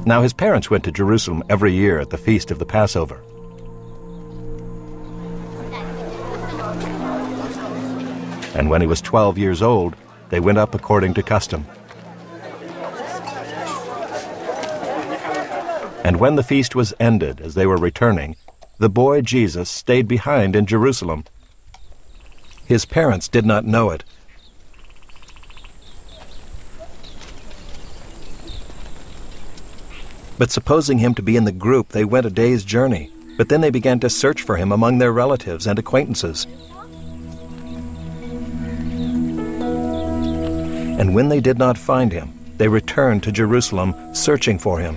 Now his parents went to Jerusalem every year at the feast of the Passover. And when he was 12 years old, they went up according to custom. And when the feast was ended, as they were returning, the boy Jesus stayed behind in Jerusalem. His parents did not know it. But supposing him to be in the group, they went a day's journey. But then they began to search for him among their relatives and acquaintances. And when they did not find him, they returned to Jerusalem, searching for him.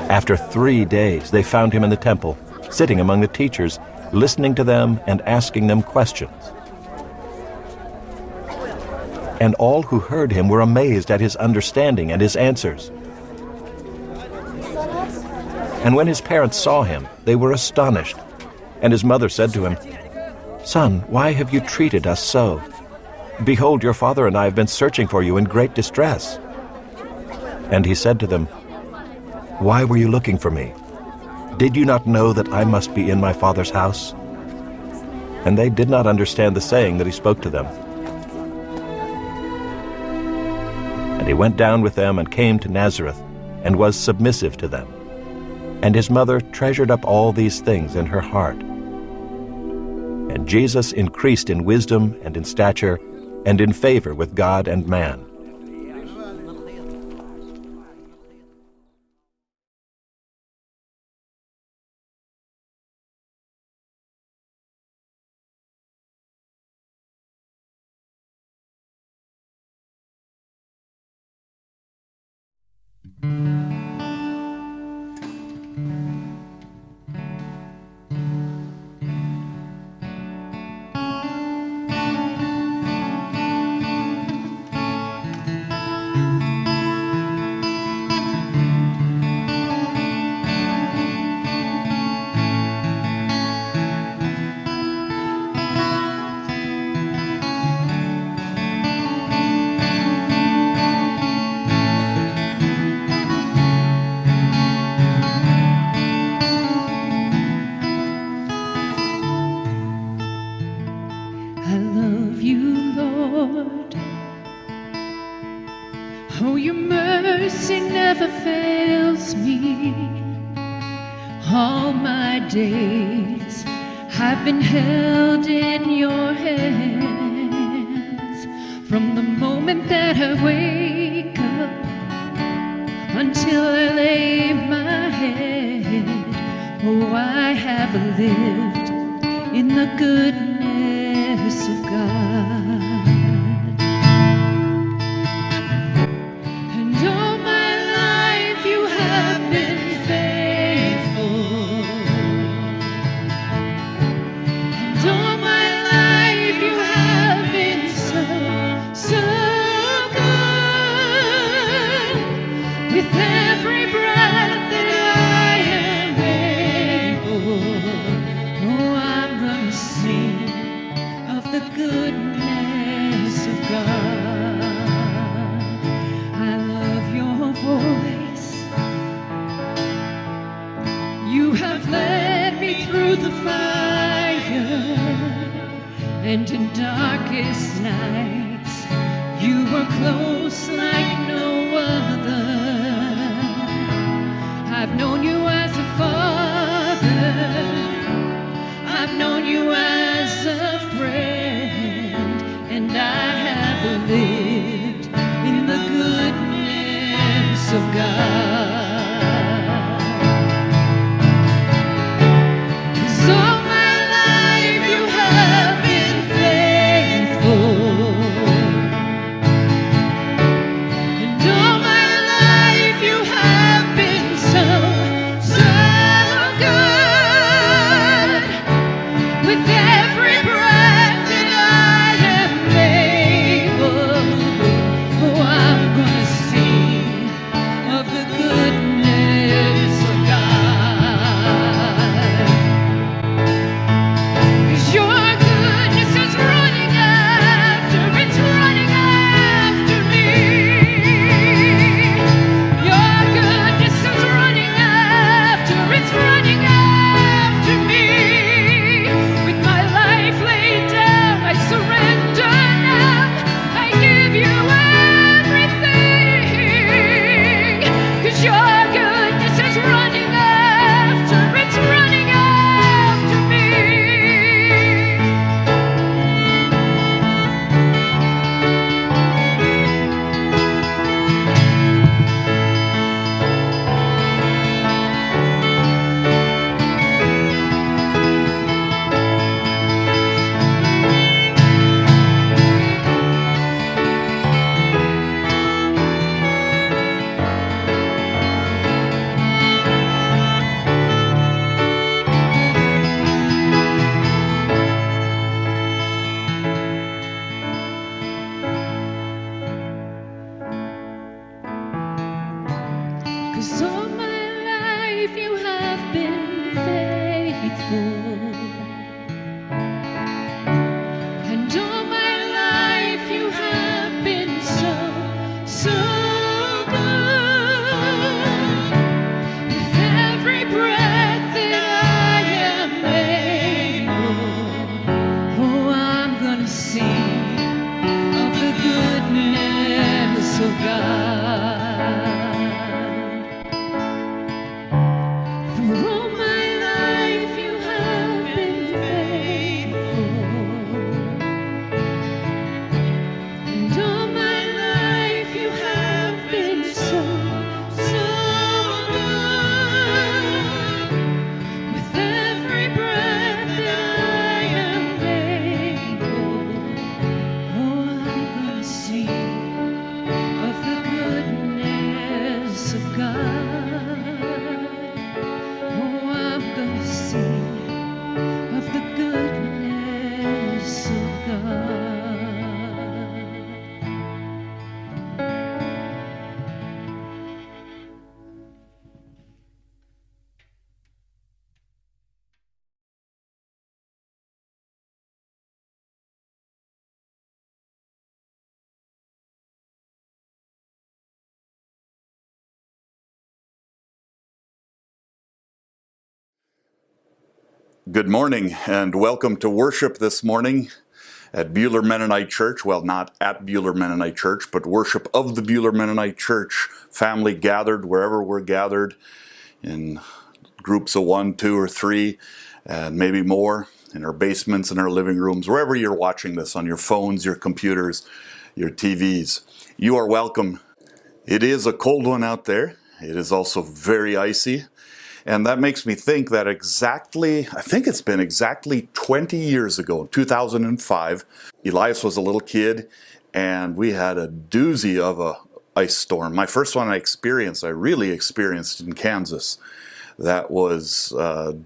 After 3 days, they found him in the temple, sitting among the teachers, listening to them and asking them questions. And all who heard him were amazed at his understanding and his answers. And when his parents saw him, they were astonished. And his mother said to him, "Son, why have you treated us so? Behold, your father and I have been searching for you in great distress." And he said to them, "Why were you looking for me? Did you not know that I must be in my father's house?" And they did not understand the saying that he spoke to them. And he went down with them and came to Nazareth, and was submissive to them. And his mother treasured up all these things in her heart. And Jesus increased in wisdom and in stature and in favor with God and man. I love you, Lord. Oh, your mercy never fails me. All my days have been held in your hands. From the moment that I wake up until I lay my head, oh, I have lived in the goodness of God. And all my life you have been faithful. And all my life you have been so, so good. With every breath that I am able, oh, I'm gonna sing of the goodness of God. I love your voice. You have led me through the fire, and in darkest nights you were close like no other. I've known you as a father, I've known you as a friend, and I have lived in the goodness of God. 'Cause all my life you have been faithful, and all my life you have been so, so good. With every breath that I am able, 'cause all my life you have been faithful. And all my life you have been so, so good. With every breath that I am able, oh, I'm gonna sing of the goodness of God. For all my life you have been faithful. And all my life you have been so, so good. With every breath that I am able, oh, I'm gonna sing of the goodness of God. Oh, I'm gonna sing of the goodness of God. Good morning and welcome to worship this morning at Beulah Mennonite Church. Well, not at Beulah Mennonite Church, but worship of the Beulah Mennonite Church family gathered wherever we're gathered in groups of 1, 2, or 3, and maybe more in our basements, in our living rooms, wherever you're watching this, on your phones, your computers, your TVs. You are welcome. It is a cold one out there. It is also very icy. And that makes me think that I think it's been exactly 20 years ago, 2005, Elias was a little kid and we had a doozy of a ice storm. My first one I really experienced in Kansas. That was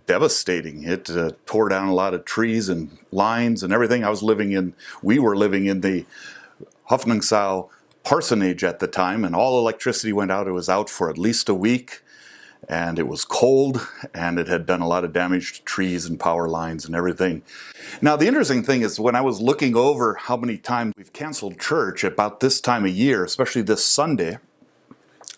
devastating. It tore down a lot of trees and lines and everything. We were living in the Hoffnungsau parsonage at the time, and all electricity went out. It was out for at least a week. And it was cold, and it had done a lot of damage to trees and power lines and everything. Now, the interesting thing is when I was looking over how many times we've canceled church about this time of year, especially this Sunday,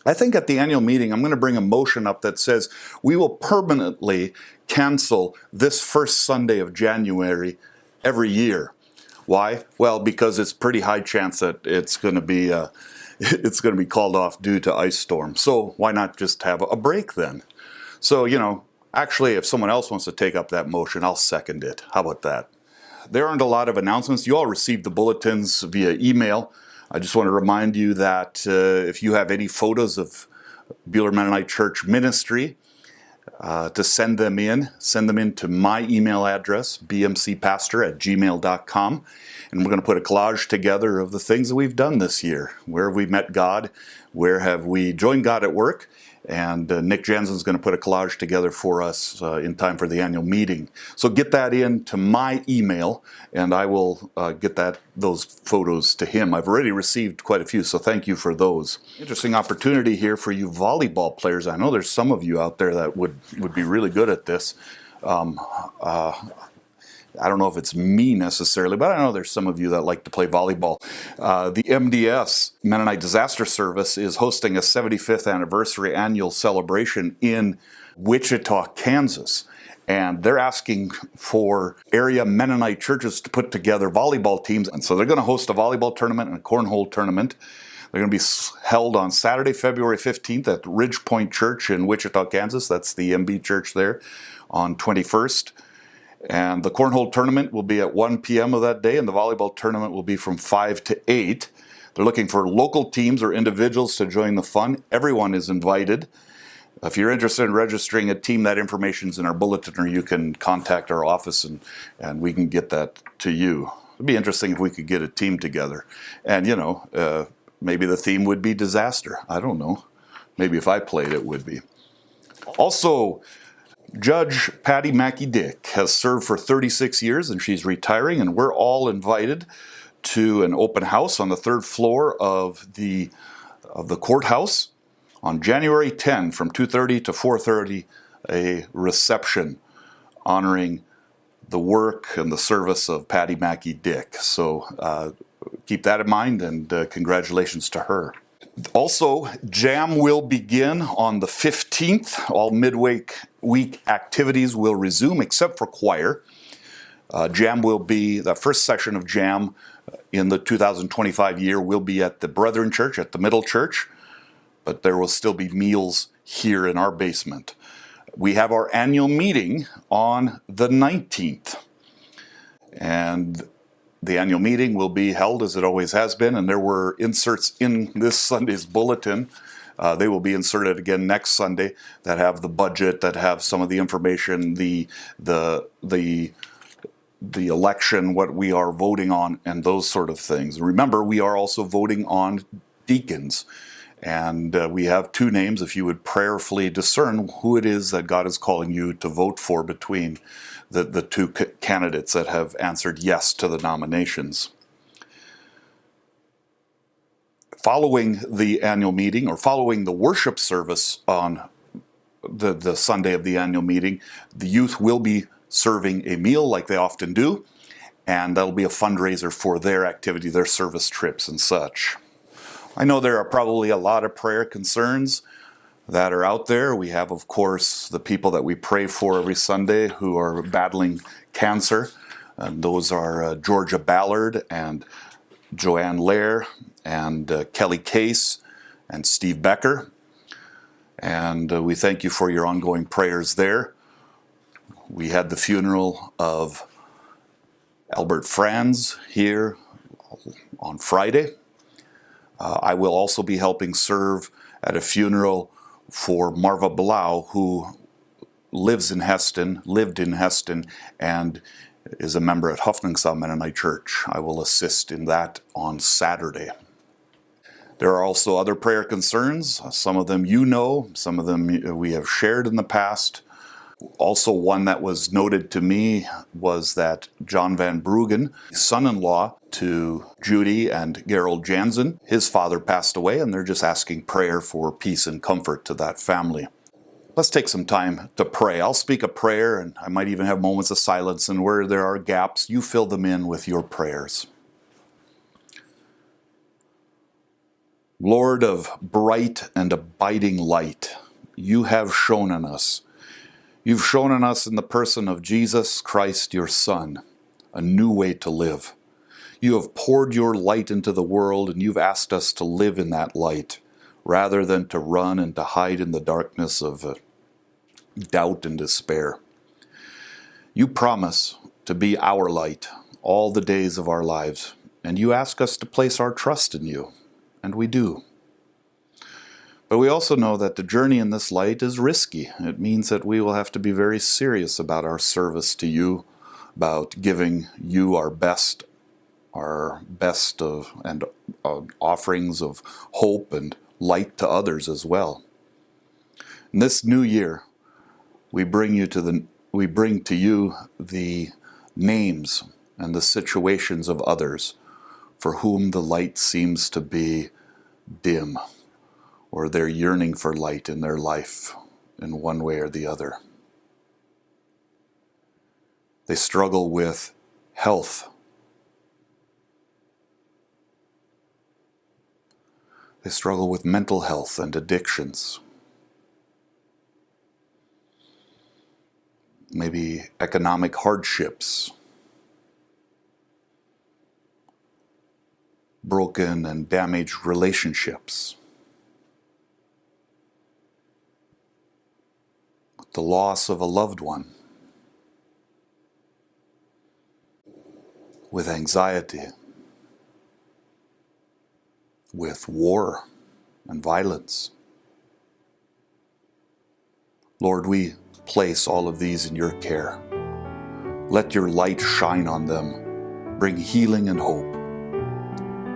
I think at the annual meeting I'm going to bring a motion up that says we will permanently cancel this first Sunday of January every year. Why? Well, because it's pretty high chance that it's going to be called off due to ice storm. So why not just have a break then? So, actually, if someone else wants to take up that motion, I'll second it. How about that? There aren't a lot of announcements. You all received the bulletins via email. I just want to remind you that if you have any photos of Beulah Mennonite Church ministry, to send them in to my email address, bmcpastor@gmail.com. And we're going to put a collage together of the things that we've done this year. Where have we met God? Where have we joined God at work? And Nick Jensen's going to put a collage together for us in time for the annual meeting. So get that in to my email, and I will get those photos to him. I've already received quite a few, so thank you for those. Interesting opportunity here for you volleyball players. I know there's some of you out there that would be really good at this. I don't know if it's me necessarily, but I know there's some of you that like to play volleyball. The MDS, Mennonite Disaster Service, is hosting a 75th anniversary annual celebration in Wichita, Kansas. And they're asking for area Mennonite churches to put together volleyball teams. And so they're going to host a volleyball tournament and a cornhole tournament. They're going to be held on Saturday, February 15th at Ridge Point Church in Wichita, Kansas. That's the MB church there on 21st. And the cornhole tournament will be at 1 p.m. of that day, and the volleyball tournament will be from 5 to 8. They're looking for local teams or individuals to join the fun. Everyone is invited. If you're interested in registering a team, that information's in our bulletin, or you can contact our office and we can get that to you. It'd be interesting if we could get a team together. And, maybe the theme would be disaster. I don't know. Maybe if I played, it would be. Also, Judge Patty Mackey Dick has served for 36 years and she's retiring, and we're all invited to an open house on the third floor of the courthouse On January 10, from 2:30 to 4:30, a reception honoring the work and the service of Patty Mackey Dick. So keep that in mind, and congratulations to her. Also, Jam will begin on the 15th. All midweek week activities will resume except for choir. Jam will be, the first session of Jam in the 2025 year will be at the Brethren Church, at the Middle Church, but there will still be meals here in our basement. We have our annual meeting on the 19th, and the annual meeting will be held as it always has been, and there were inserts in this Sunday's bulletin. They will be inserted again next Sunday that have the budget, that have some of the information, the election, what we are voting on, and those sort of things. Remember, we are also voting on deacons. And we have two names, if you would prayerfully discern who it is that God is calling you to vote for between the two candidates that have answered yes to the nominations. Following the annual meeting, or following the worship service on the Sunday of the annual meeting, the youth will be serving a meal like they often do, and that'll be a fundraiser for their activity, their service trips and such. I know there are probably a lot of prayer concerns that are out there. We have, of course, the people that we pray for every Sunday who are battling cancer. And those are Georgia Ballard and Joanne Lair and Kelly Case and Steve Becker. And we thank you for your ongoing prayers there. We had the funeral of Albert Franz here on Friday. I will also be helping serve at a funeral for Marva Blau, who lived in Heston, and is a member at Hoffnungsau Mennonite Church. I will assist in that on Saturday. There are also other prayer concerns. Some of them you know, some of them we have shared in the past. Also, one that was noted to me was that John Van Bruggen, son-in-law to Judy and Gerald Jansen, his father passed away, and they're just asking prayer for peace and comfort to that family. Let's take some time to pray. I'll speak a prayer, and I might even have moments of silence, and where there are gaps, you fill them in with your prayers. Lord of bright and abiding light, you have shown in us. You've shown in us in the person of Jesus Christ, your Son, a new way to live. You have poured your light into the world, and you've asked us to live in that light, rather than to run and to hide in the darkness of doubt and despair. You promise to be our light all the days of our lives, and you ask us to place our trust in you, and we do. But we also know that the journey in this light is risky. It means that we will have to be very serious about our service to you, about giving you our best and offerings of hope and light to others as well. In this new year, we bring to you the names and the situations of others for whom the light seems to be dim, or they're yearning for light in their life in one way or the other. They struggle with health. They struggle with mental health and addictions. Maybe economic hardships. Broken and damaged relationships. The loss of a loved one. With anxiety. With war and violence. Lord, we place all of these in your care. Let your light shine on them. Bring healing and hope.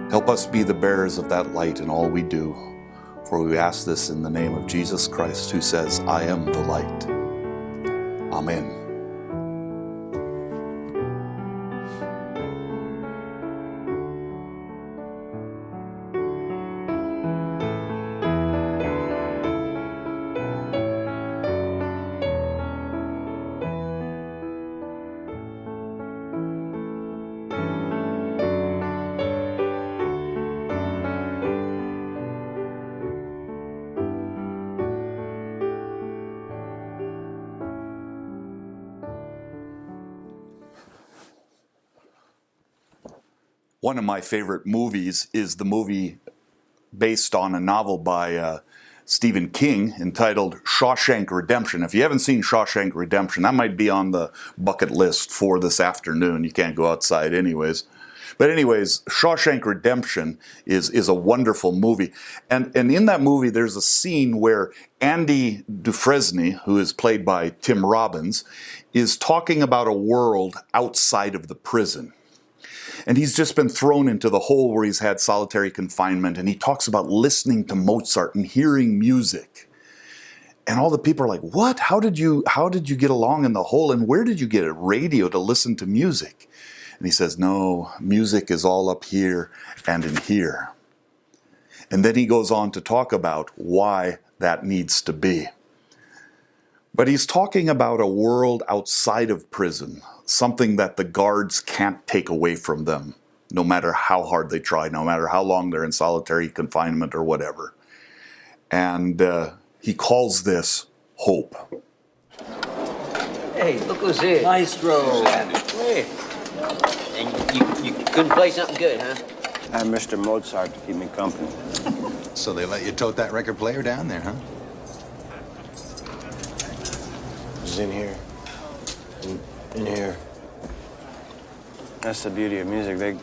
Help us be the bearers of that light in all we do. For we ask this in the name of Jesus Christ, who says, I am the light. Amen. One of my favorite movies is the movie based on a novel by Stephen King entitled Shawshank Redemption. If you haven't seen Shawshank Redemption, that might be on the bucket list for this afternoon. You can't go outside anyways. But anyways, Shawshank Redemption is a wonderful movie. And in that movie, there's a scene where Andy Dufresne, who is played by Tim Robbins, is talking about a world outside of the prison. And he's just been thrown into the hole where he's had solitary confinement. And he talks about listening to Mozart and hearing music. And all the people are like, what? How did you get along in the hole? And where did you get a radio to listen to music? And he says, no, music is all up here and in here. And then he goes on to talk about why that needs to be. But he's talking about a world outside of prison, something that the guards can't take away from them, no matter how hard they try, no matter how long they're in solitary confinement or whatever. And he calls this hope. Hey, look who's here. Maestro. Hey. And you couldn't play something good, huh? I have Mr. Mozart to keep me company. So they let you tote that record player down there, huh? It's in here. In here. That's the beauty of music. They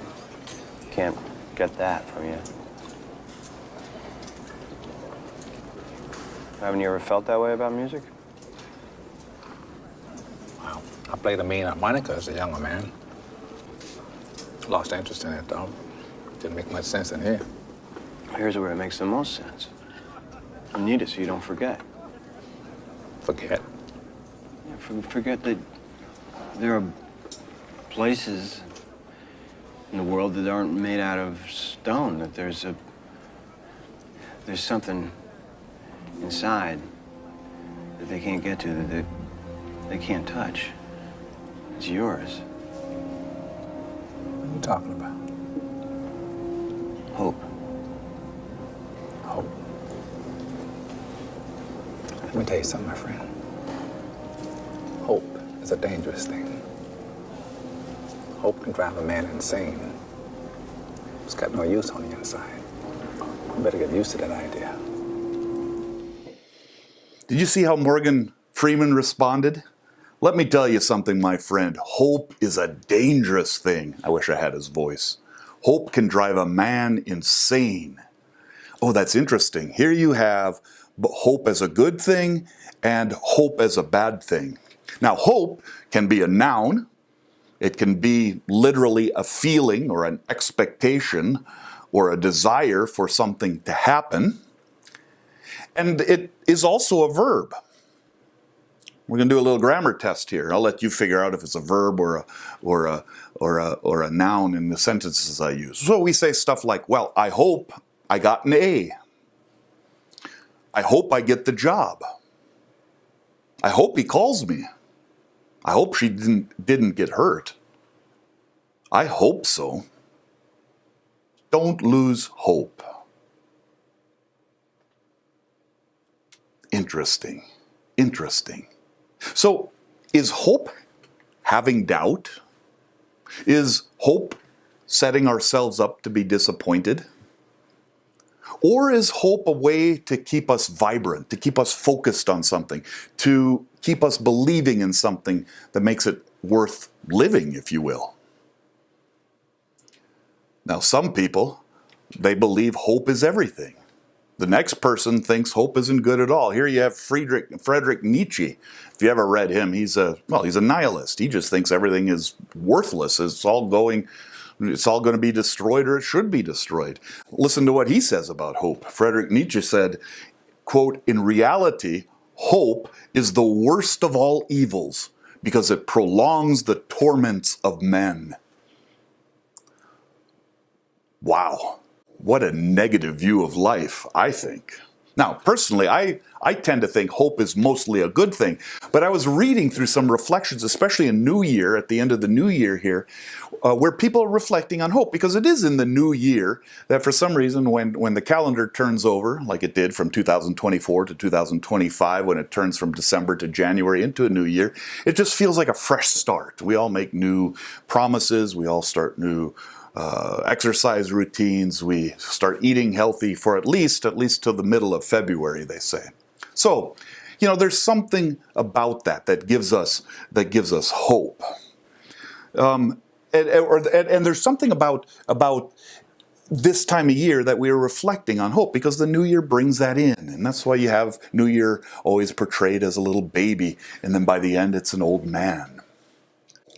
can't get that from you. Haven't you ever felt that way about music? Well, I played a mean harmonica as a younger man. Lost interest in it, though. Didn't make much sense in here. Here's where it makes the most sense. You need it so you don't forget. Forget. Yeah, forget that there are places in the world that aren't made out of stone, that there's something inside that they can't get to, that they can't touch. It's yours. What are you talking about? Hope. Hope. Let me tell you something, my friend. Hope is a dangerous thing. Hope can drive a man insane. It's got no use on the inside. You better get used to that idea. Did you see how Morgan Freeman responded? Let me tell you something, my friend. Hope is a dangerous thing. I wish I had his voice. Hope can drive a man insane. Oh, that's interesting. Here you have hope as a good thing and hope as a bad thing. Now, hope can be a noun. It can be literally a feeling or an expectation or a desire for something to happen. And it is also a verb. We're going to do a little grammar test here. I'll let you figure out if it's a verb or a noun in the sentences I use. So we say stuff like, well, I hope I got an A. I hope I get the job. I hope he calls me. I hope she didn't get hurt. I hope so. Don't lose hope. Interesting. Interesting. So, is hope having doubt? Is hope setting ourselves up to be disappointed? Or is hope a way to keep us vibrant, to keep us focused on something, to keep us believing in something that makes it worth living, if you will? Now, some people, they believe hope is everything. The next person thinks hope isn't good at all. Here you have Friedrich Nietzsche. If you ever read him, he's a nihilist. He just thinks everything is worthless. It's all going to be destroyed, or it should be destroyed. Listen to what he says about hope. Friedrich Nietzsche said, quote, "In reality, hope is the worst of all evils because it prolongs the torments of men." Wow. What a negative view of life, I think. Now, personally, I tend to think hope is mostly a good thing. But I was reading through some reflections, especially in New Year, at the end of the New Year here, where people are reflecting on hope. Because it is in the New Year that for some reason, when the calendar turns over, like it did from 2024 to 2025, when it turns from December to January into a new year, it just feels like a fresh start. We all make new promises. We all start new exercise routines. We start eating healthy for at least till the middle of February, they say. So, there's something about that gives us hope. And there's something about this time of year that we are reflecting on hope, because the new year brings that in. And that's why you have New Year always portrayed as a little baby, and then by the end it's an old man.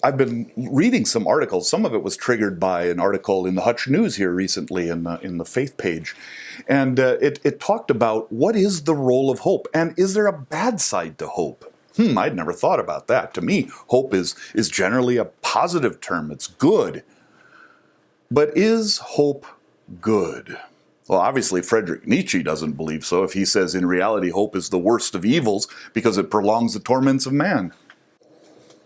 I've been reading some articles. Some of it was triggered by an article in the Hutch News here recently in the Faith page. And it talked about what is the role of hope, and is there a bad side to hope? I'd never thought about that. To me, hope is generally a positive term. It's good. But is hope good? Well, obviously, Friedrich Nietzsche doesn't believe so if he says in reality hope is the worst of evils because it prolongs the torments of man.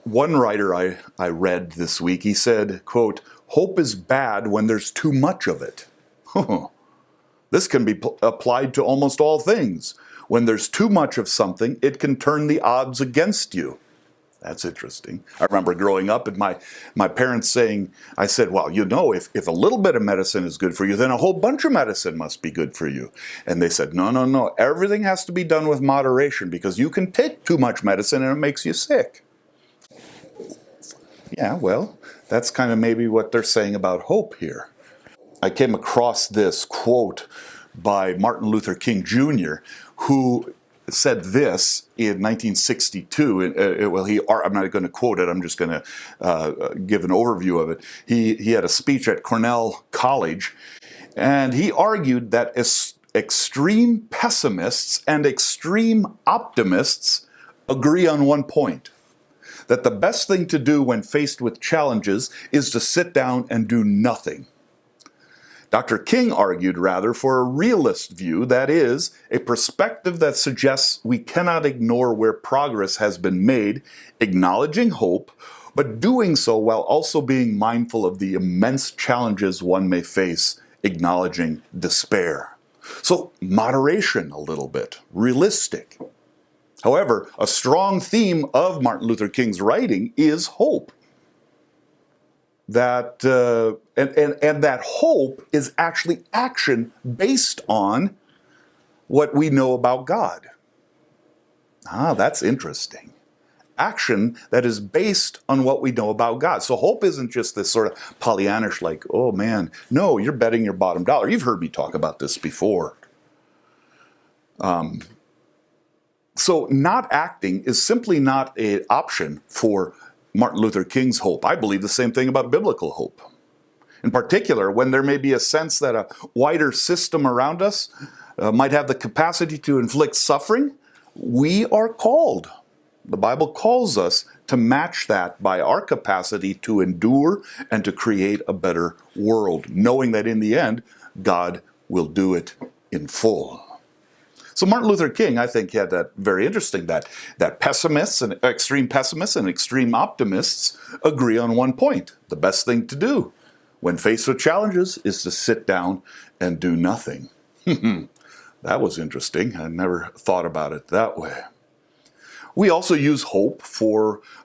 One writer I read this week, he said, quote, "Hope is bad when there's too much of it." This can be applied to almost all things. When there's too much of something, it can turn the odds against you. That's interesting. I remember growing up and my parents saying, I said, well, if a little bit of medicine is good for you, then a whole bunch of medicine must be good for you. And they said, no, everything has to be done with moderation, because you can take too much medicine and it makes you sick. Yeah, well, that's kind of maybe what they're saying about hope here. I came across this quote by Martin Luther King Jr., who said this in 1962. I'm not going to quote it. I'm just going to give an overview of it. He had a speech at Cornell College, and he argued that extreme pessimists and extreme optimists agree on one point: that the best thing to do when faced with challenges is to sit down and do nothing. Dr. King argued rather for a realist view, that is, a perspective that suggests we cannot ignore where progress has been made, acknowledging hope, but doing so while also being mindful of the immense challenges one may face, acknowledging despair. So moderation a little bit, realistic. However, a strong theme of Martin Luther King's writing is hope. That that hope is actually action based on what we know about God. That's interesting. Action that is based on what we know about God. So hope isn't just this sort of Pollyannish, like, oh man, no, you're betting your bottom dollar. You've heard me talk about this before. So not acting is simply not an option for Martin Luther King's hope. I believe the same thing about biblical hope. In particular, when there may be a sense that a wider system around us might have the capacity to inflict suffering, we are called. The Bible calls us to match that by our capacity to endure and to create a better world, knowing that in the end, God will do it in full. So Martin Luther King, I think, had that very interesting, that pessimists and extreme optimists agree on one point. The best thing to do when faced with challenges is to sit down and do nothing. That was interesting. I never thought about it that way. We also use hope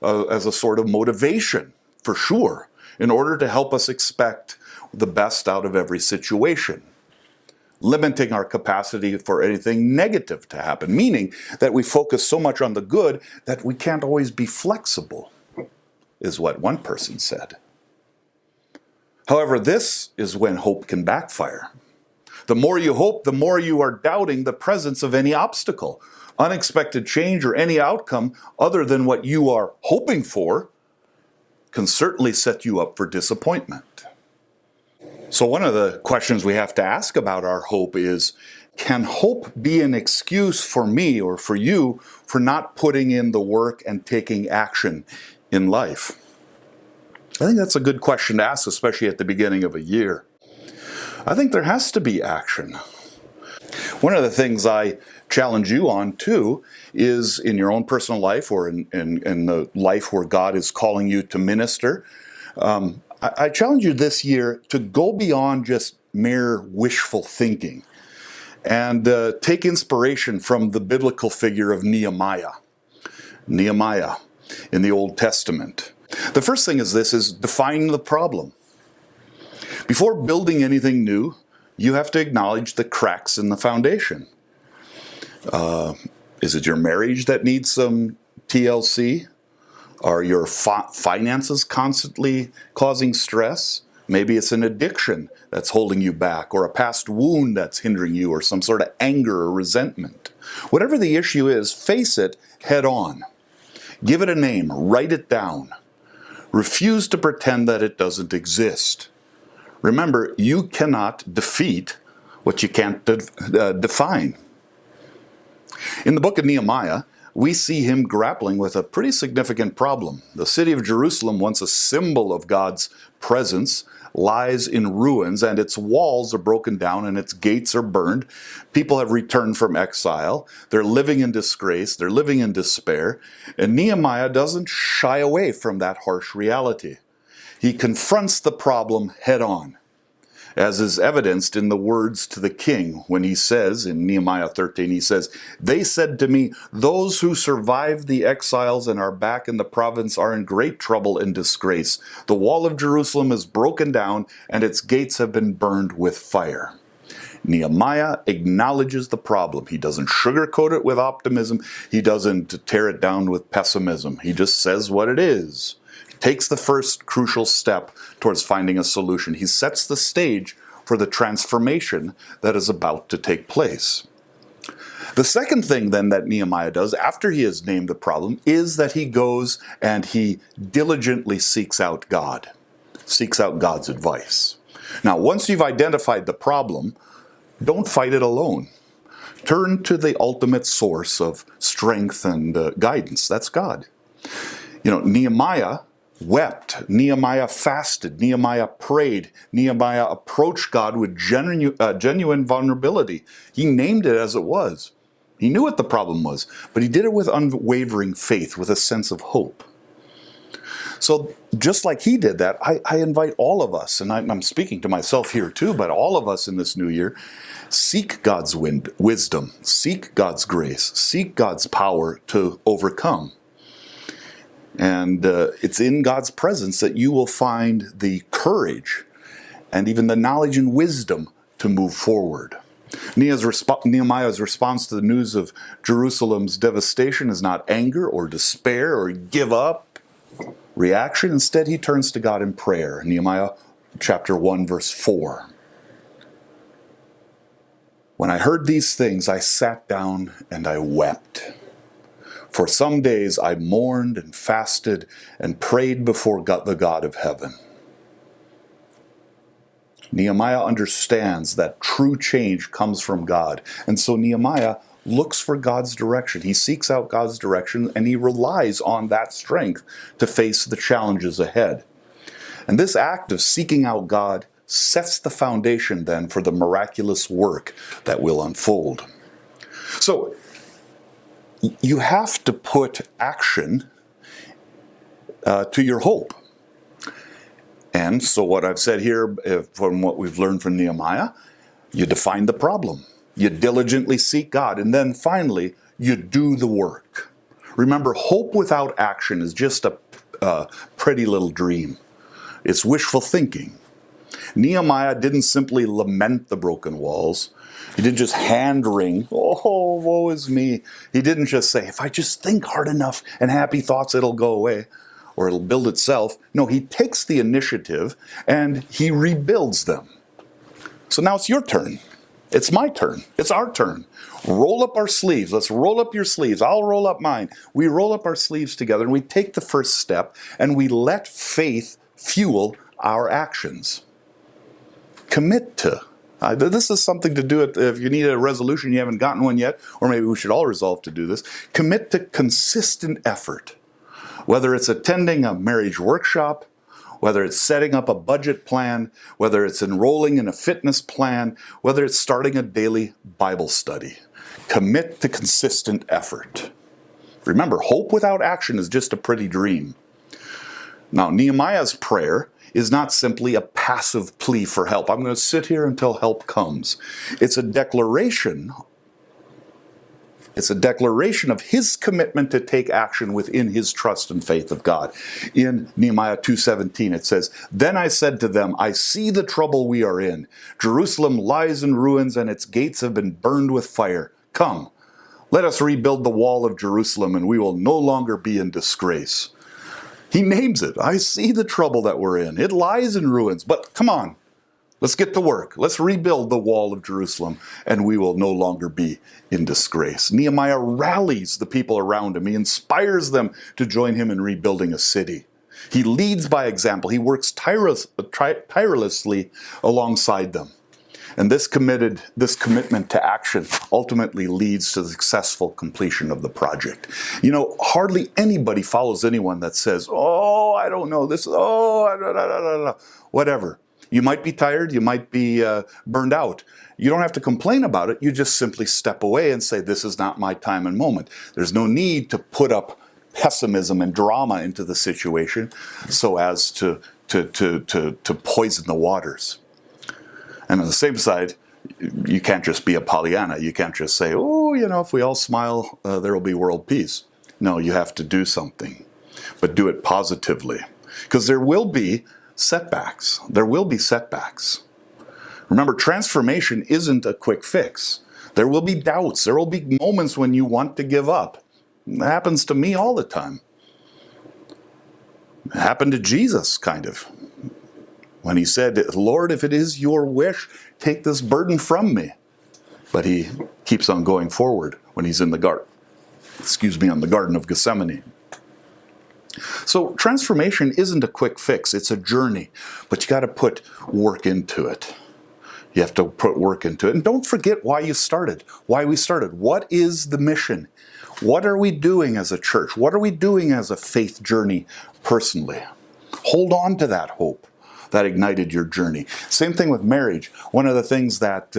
as a sort of motivation, for sure, in order to help us expect the best out of every situation, limiting our capacity for anything negative to happen, meaning that we focus so much on the good that we can't always be flexible, is what one person said. However, this is when hope can backfire. The more you hope, the more you are doubting the presence of any obstacle. Unexpected change or any outcome other than what you are hoping for can certainly set you up for disappointment. So one of the questions we have to ask about our hope is, can hope be an excuse for me or for you for not putting in the work and taking action in life? I think that's a good question to ask, especially at the beginning of a year. I think there has to be action. One of the things I challenge you on, too, is in your own personal life or in the life where God is calling you to minister, I challenge you this year to go beyond just mere wishful thinking and take inspiration from the biblical figure of Nehemiah. Nehemiah in the Old Testament. The first thing is define the problem. Before building anything new, you have to acknowledge the cracks in the foundation. Is it your marriage that needs some TLC? Are your finances constantly causing stress? Maybe it's an addiction that's holding you back, or a past wound that's hindering you, or some sort of anger or resentment. Whatever the issue is, face it head on. Give it a name, write it down. Refuse to pretend that it doesn't exist. Remember, you cannot defeat what you can't define. In the book of Nehemiah, we see him grappling with a pretty significant problem. The city of Jerusalem, once a symbol of God's presence, lies in ruins, and its walls are broken down and its gates are burned. People have returned from exile. They're living in disgrace. They're living in despair. And Nehemiah doesn't shy away from that harsh reality. He confronts the problem head on, as is evidenced in the words to the king when he says, in Nehemiah 13, he says, "They said to me, those who survived the exiles and are back in the province are in great trouble and disgrace. The wall of Jerusalem is broken down and its gates have been burned with fire." Nehemiah acknowledges the problem. He doesn't sugarcoat it with optimism. He doesn't tear it down with pessimism. He just says what it is. Takes the first crucial step towards finding a solution. He sets the stage for the transformation that is about to take place. The second thing then that Nehemiah does after he has named the problem is that he goes and he diligently seeks out God, seeks out God's advice. Now, once you've identified the problem, don't fight it alone. Turn to the ultimate source of strength and guidance. That's God. Nehemiah wept, Nehemiah fasted, Nehemiah prayed, Nehemiah approached God with genuine vulnerability. He named it as it was. He knew what the problem was, but he did it with unwavering faith, with a sense of hope. So just like he did that, I invite all of us, and I'm speaking to myself here too, but all of us in this new year, seek God's wisdom, seek God's grace, seek God's power to overcome. And it's in God's presence that you will find the courage and even the knowledge and wisdom to move forward. Nehemiah's response to the news of Jerusalem's devastation is not anger or despair or give up reaction. Instead, he turns to God in prayer. Nehemiah chapter 1, verse 4. "When I heard these things, I sat down and I wept. For some days I mourned and fasted and prayed before God, the God of heaven." Nehemiah understands that true change comes from God. And so Nehemiah looks for God's direction. He seeks out God's direction and he relies on that strength to face the challenges ahead. And this act of seeking out God sets the foundation then for the miraculous work that will unfold. So, you have to put action to your hope. And so what I've said here, from what we've learned from Nehemiah, you define the problem. You diligently seek God. And then finally, you do the work. Remember, hope without action is just a pretty little dream. It's wishful thinking. Nehemiah didn't simply lament the broken walls. He didn't just hand wring, "Oh, woe is me." He didn't just say, "If I just think hard enough and happy thoughts, it'll go away or it'll build itself." No, he takes the initiative and he rebuilds them. So now it's your turn. It's my turn. It's our turn. Roll up our sleeves. Let's roll up your sleeves. I'll roll up mine. We roll up our sleeves together and we take the first step and we let faith fuel our actions. Commit to. This is something to do if you need a resolution, you haven't gotten one yet, or maybe we should all resolve to do this. Commit to consistent effort. Whether it's attending a marriage workshop, whether it's setting up a budget plan, whether it's enrolling in a fitness plan, whether it's starting a daily Bible study. Commit to consistent effort. Remember, hope without action is just a pretty dream. Now, Nehemiah's prayer is not simply a passive plea for help. I'm going to sit here until help comes. It's a declaration It's a declaration of his commitment to take action within his trust and faith of God. In Nehemiah 2:17 it says, "Then I said to them, I see the trouble we are in. Jerusalem lies in ruins and its gates have been burned with fire. Come, let us rebuild the wall of Jerusalem and we will no longer be in disgrace." He names it. I see the trouble that we're in. It lies in ruins, but come on. Let's get to work. Let's rebuild the wall of Jerusalem, and we will no longer be in disgrace. Nehemiah rallies the people around him. He inspires them to join him in rebuilding a city. He leads by example. He works tirelessly alongside them. And this commitment to action ultimately leads to the successful completion of the project. You know, hardly anybody follows anyone that says, "Oh, I don't know this, whatever." You might be tired, you might be burned out. You don't have to complain about it. You just simply step away and say, "This is not my time and moment." There's no need to put up pessimism and drama into the situation so as to poison the waters. And on the same side, you can't just be a Pollyanna. You can't just say, "Oh, you know, if we all smile, there will be world peace." No, you have to do something, but do it positively. Because there will be setbacks. There will be setbacks. Remember, transformation isn't a quick fix. There will be doubts. There will be moments when you want to give up. It happens to me all the time. It happened to Jesus, kind of. When he said, "Lord, if it is your wish, take this burden from me." But he keeps on going forward when he's in the garden. On the Garden of Gethsemane. So transformation isn't a quick fix. It's a journey, but you got to put work into it. You have to put work into it. And don't forget why we started. What is the mission? What are we doing as a church? What are we doing as a faith journey personally? Hold on to that hope that ignited your journey. Same thing with marriage. One of the things that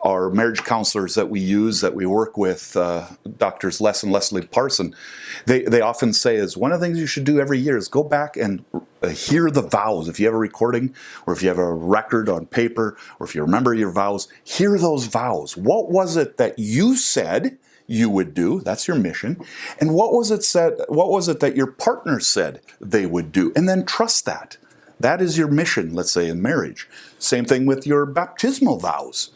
our marriage counselors that we use, that we work with, Doctors Les and Leslie Parson, they often say is one of the things you should do every year is go back and hear the vows. If you have a recording or if you have a record on paper or if you remember your vows, hear those vows. What was it that you said you would do? That's your mission. And what was it that your partner said they would do? And then trust that. That is your mission, let's say, in marriage. Same thing with your baptismal vows.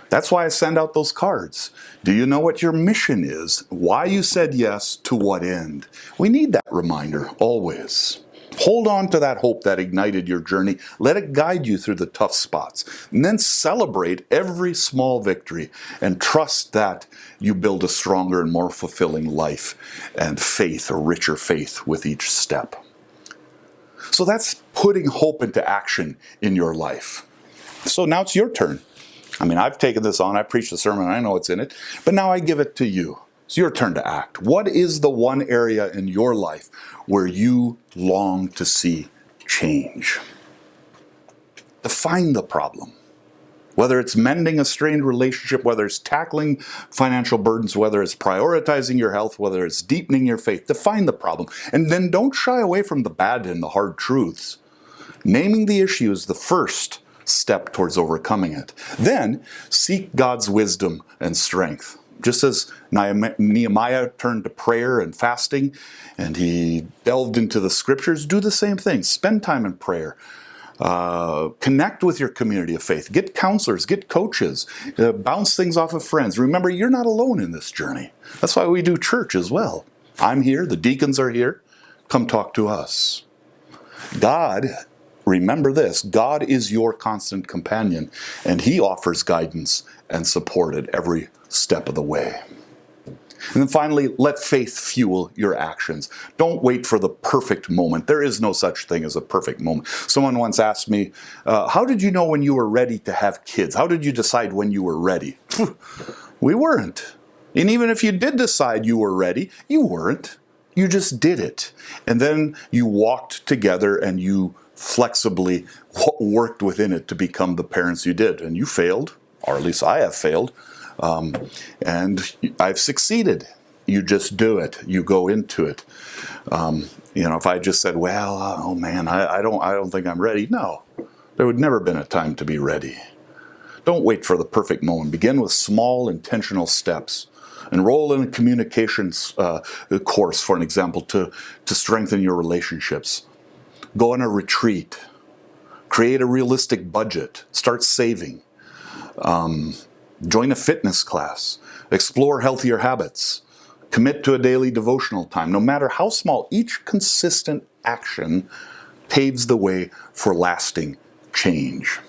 That's why I send out those cards. Do you know what your mission is? Why you said yes, to what end? We need that reminder always. Hold on to that hope that ignited your journey. Let it guide you through the tough spots. And then celebrate every small victory and trust that you build a stronger and more fulfilling life and faith, a richer faith with each step. So that's putting hope into action in your life. So now it's your turn. I mean, I've taken this on, I preached the sermon, I know it's in it, but now I give it to you. It's your turn to act. What is the one area in your life where you long to see change? Define the problem. Whether it's mending a strained relationship, whether it's tackling financial burdens, whether it's prioritizing your health, whether it's deepening your faith, define the problem. And then don't shy away from the bad and the hard truths. Naming the issue is the first step towards overcoming it. Then seek God's wisdom and strength. Just as Nehemiah turned to prayer and fasting, and he delved into the scriptures, do the same thing. Spend time in prayer. Connect with your community of faith. Get counselors, get coaches, bounce things off of friends. Remember, you're not alone in this journey. That's why we do church as well. I'm here, the deacons are here. Come talk to us. God, remember this, God is your constant companion, and he offers guidance and support at every step of the way. And then finally, let faith fuel your actions. Don't wait for the perfect moment. There is no such thing as a perfect moment. Someone once asked me, how did you know when you were ready to have kids? How did you decide when you were ready? We weren't. And even if you did decide you were ready, you weren't. You just did it. And then you walked together and you flexibly worked within it to become the parents you did. And you failed, or at least I have failed. And I've succeeded. You just do it. You go into it. If I just said, well, oh man, I don't think I'm ready. No, there would never been a time to be ready. Don't wait for the perfect moment. Begin with small intentional steps. Enroll in a communications course, for an example, to strengthen your relationships. Go on a retreat. Create a realistic budget. Start saving. Join a fitness class. Explore healthier habits. Commit to a daily devotional time. No matter how small, each consistent action paves the way for lasting change.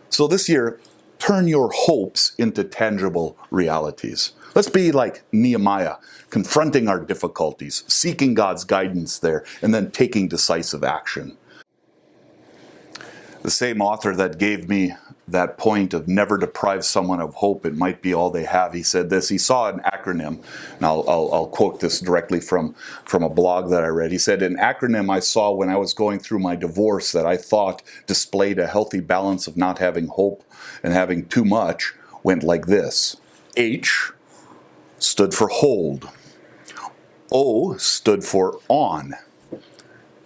So this year, turn your hopes into tangible realities. Let's be like Nehemiah, confronting our difficulties, seeking God's guidance there, and then taking decisive action. The same author that gave me that point of never deprive someone of hope, it might be all they have, he said this. He saw an acronym, and I'll quote this directly from a blog that I read. He said, an acronym I saw when I was going through my divorce that I thought displayed a healthy balance of not having hope and having too much went like this. H stood for hold. O stood for on.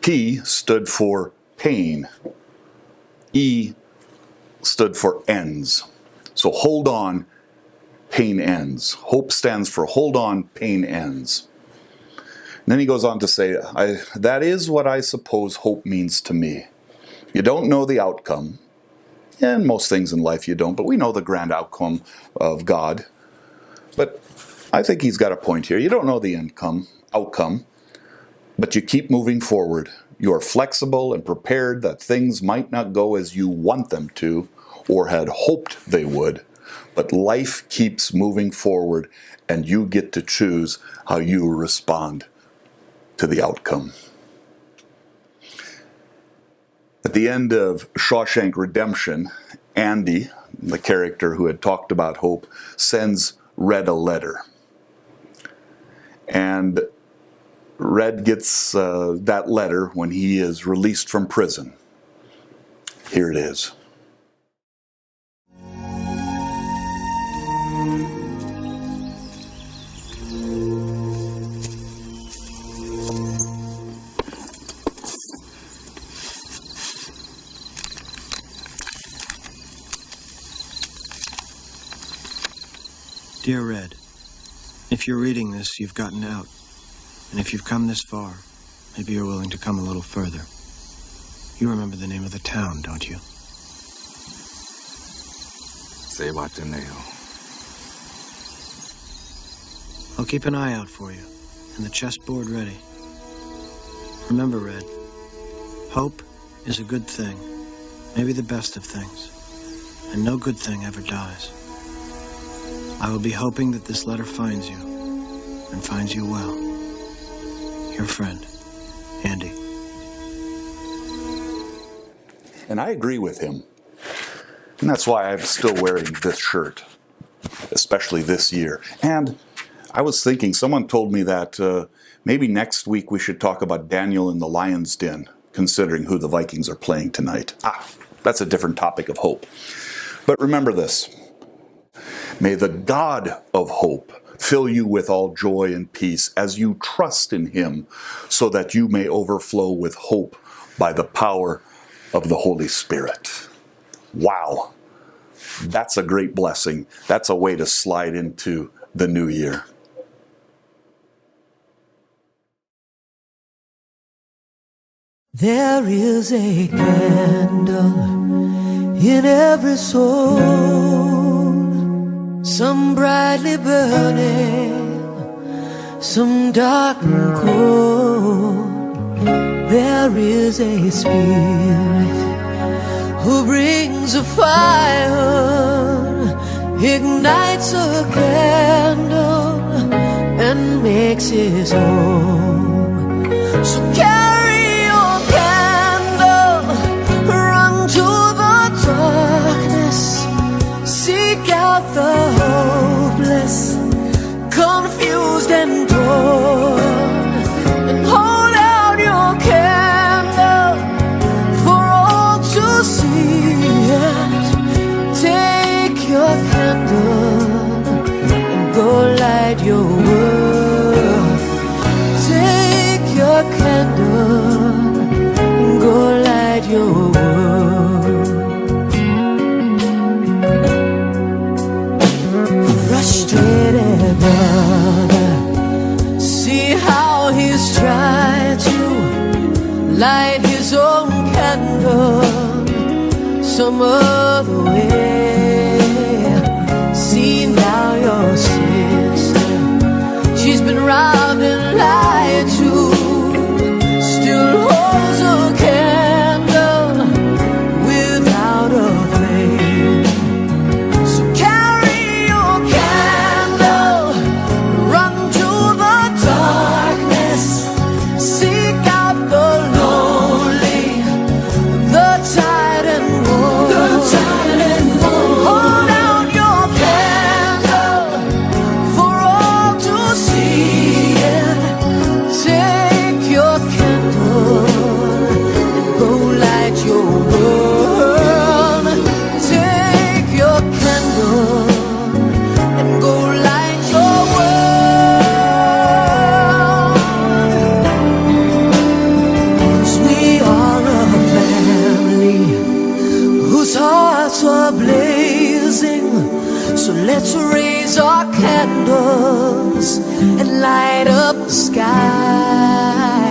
P stood for pain. E stood for ends. So hold on, pain ends. Hope stands for hold on, pain ends. And then he goes on to say, that is what I suppose hope means to me. You don't know the outcome. And most things in life you don't, but we know the grand outcome of God. But I think he's got a point here. You don't know the outcome, but you keep moving forward. You are flexible and prepared that things might not go as you want them to or had hoped they would, but life keeps moving forward and you get to choose how you respond to the outcome. At the end of Shawshank Redemption, Andy, the character who had talked about hope, sends Red a letter. And Red gets that letter when he is released from prison. Here it is. Dear Red, if you're reading this, you've gotten out. And if you've come this far, maybe you're willing to come a little further. You remember the name of the town, don't you? Zihuatanejo. I'll keep an eye out for you, and the chessboard ready. Remember, Red, hope is a good thing, maybe the best of things, and no good thing ever dies. I will be hoping that this letter finds you, and finds you well. Your friend, Andy. And I agree with him. And that's why I'm still wearing this shirt, especially this year. And I was thinking, someone told me that maybe next week we should talk about Daniel in the lion's den, considering who the Vikings are playing tonight. That's a different topic of hope. But remember this. May the God of hope fill you with all joy and peace as you trust in him, so that you may overflow with hope by the power of the Holy Spirit. Wow. That's a great blessing. That's a way to slide into the new year. There is a candle in every soul, some brightly burning, some dark and cold. There is a spirit who brings a fire, ignites a candle, and makes his home. So carry your candle, run to the darkness, seek out the hopeless, confused and torn, and hold out your candle for all to see it. Take your candle and go light your world. Take your candle and go light your world. Frustrated pretty brother. See how he's tried to light his own candle some other way. See now your sister, she's been robbed and lied to, still holds a candle without a flame. So carry your candle, run to the darkness, seek out the lonely, the tired and worn. Hold out your candle for all to see it. Take your candle and go light your world. Take your candle and go light your world. 'Cause we are a family whose hearts are blazing. So let's raise our candles and light up the sky.